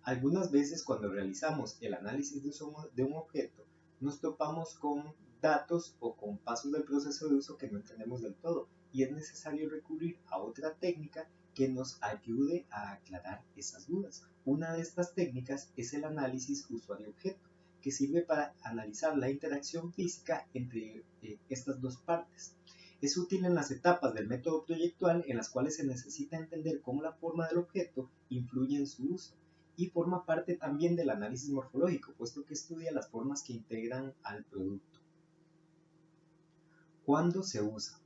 Algunas veces cuando realizamos el análisis de un objeto, nos topamos con datos o con pasos del proceso de uso que no entendemos del todo y es necesario recurrir a otra técnica que nos ayude a aclarar esas dudas. Una de estas técnicas es el análisis usuario-objeto, que sirve para analizar la interacción física entre estas dos partes. Es útil en las etapas del método proyectual en las cuales se necesita entender cómo la forma del objeto influye en su uso y forma parte también del análisis morfológico, puesto que estudia las formas que integran al producto. ¿Cuándo se usa?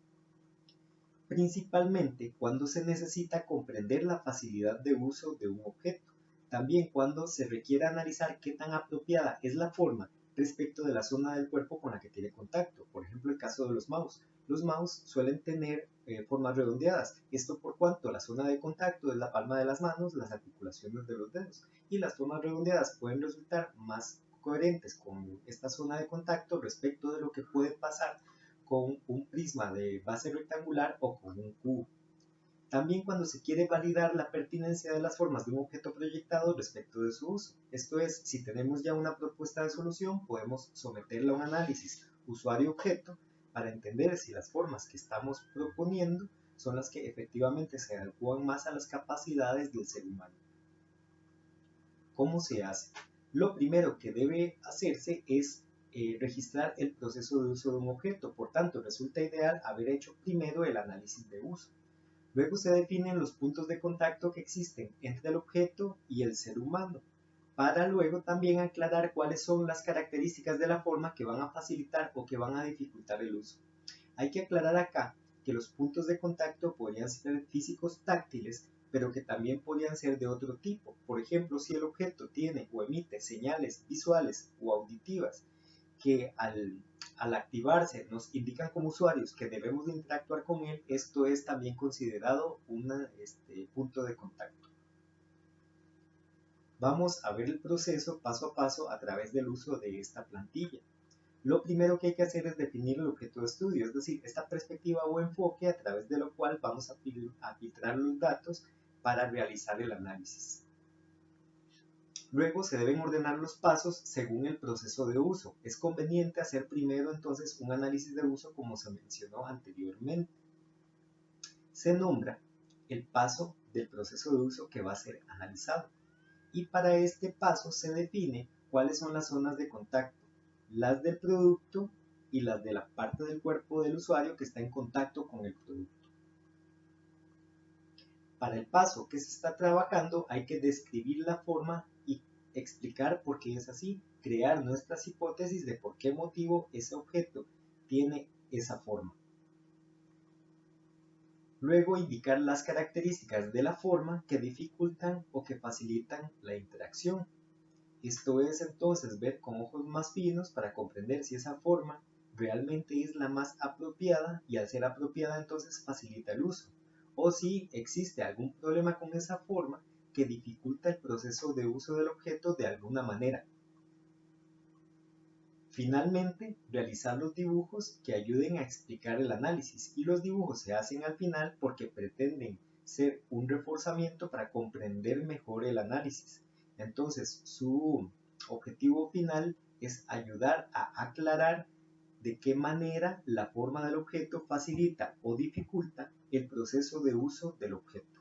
Principalmente cuando se necesita comprender la facilidad de uso de un objeto. También cuando se requiere analizar qué tan apropiada es la forma respecto de la zona del cuerpo con la que tiene contacto. Por ejemplo, el caso de los mouse. Los mouse suelen tener formas redondeadas. Esto por cuanto la zona de contacto es la palma de las manos, las articulaciones de los dedos. Y las formas redondeadas pueden resultar más coherentes con esta zona de contacto respecto de lo que puede pasar con un prisma de base rectangular o con un cubo. También cuando se quiere validar la pertinencia de las formas de un objeto proyectado respecto de su uso. Esto es, si tenemos ya una propuesta de solución, podemos someterla a un análisis usuario-objeto para entender si las formas que estamos proponiendo son las que efectivamente se adecuan más a las capacidades del ser humano. ¿Cómo se hace? Lo primero que debe hacerse es registrar el proceso de uso de un objeto. Por tanto, resulta ideal haber hecho primero el análisis de uso. Luego se definen los puntos de contacto que existen entre el objeto y el ser humano, para luego también aclarar cuáles son las características de la forma que van a facilitar o que van a dificultar el uso. Hay que aclarar acá que los puntos de contacto podrían ser físicos táctiles, pero que también podrían ser de otro tipo. Por ejemplo, si el objeto tiene o emite señales visuales o auditivas que al activarse nos indican como usuarios que debemos de interactuar con él, esto es también considerado un punto de contacto. Vamos a ver el proceso paso a paso a través del uso de esta plantilla. Lo primero que hay que hacer es definir el objeto de estudio, es decir, esta perspectiva o enfoque a través de lo cual vamos a filtrar los datos para realizar el análisis. Luego se deben ordenar los pasos según el proceso de uso. Es conveniente hacer primero entonces un análisis de uso como se mencionó anteriormente. Se nombra el paso del proceso de uso que va a ser analizado y para este paso se define cuáles son las zonas de contacto, las del producto y las de la parte del cuerpo del usuario que está en contacto con el producto. Para el paso que se está trabajando hay que describir la forma y explicar por qué es así, crear nuestras hipótesis de por qué motivo ese objeto tiene esa forma. Luego indicar las características de la forma que dificultan o que facilitan la interacción. Esto es entonces ver con ojos más finos para comprender si esa forma realmente es la más apropiada y al ser apropiada entonces facilita el uso, o si existe algún problema con esa forma que dificulta el proceso de uso del objeto de alguna manera. Finalmente, realizar los dibujos que ayuden a explicar el análisis, y los dibujos se hacen al final porque pretenden ser un reforzamiento para comprender mejor el análisis. Entonces, su objetivo final es ayudar a aclarar de qué manera la forma del objeto facilita o dificulta el proceso de uso del objeto.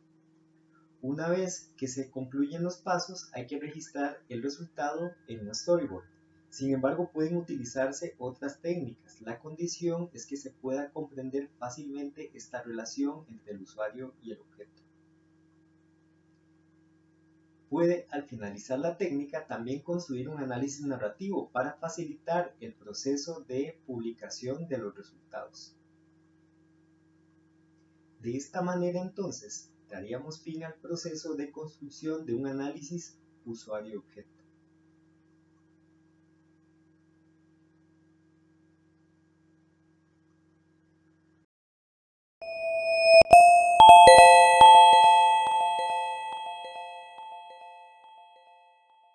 Una vez que se concluyen los pasos, hay que registrar el resultado en un storyboard. Sin embargo, pueden utilizarse otras técnicas. La condición es que se pueda comprender fácilmente esta relación entre el usuario y el objeto. Puede, al finalizar la técnica, también construir un análisis narrativo para facilitar el proceso de publicación de los resultados. De esta manera, entonces, daríamos fin al proceso de construcción de un análisis usuario-objeto.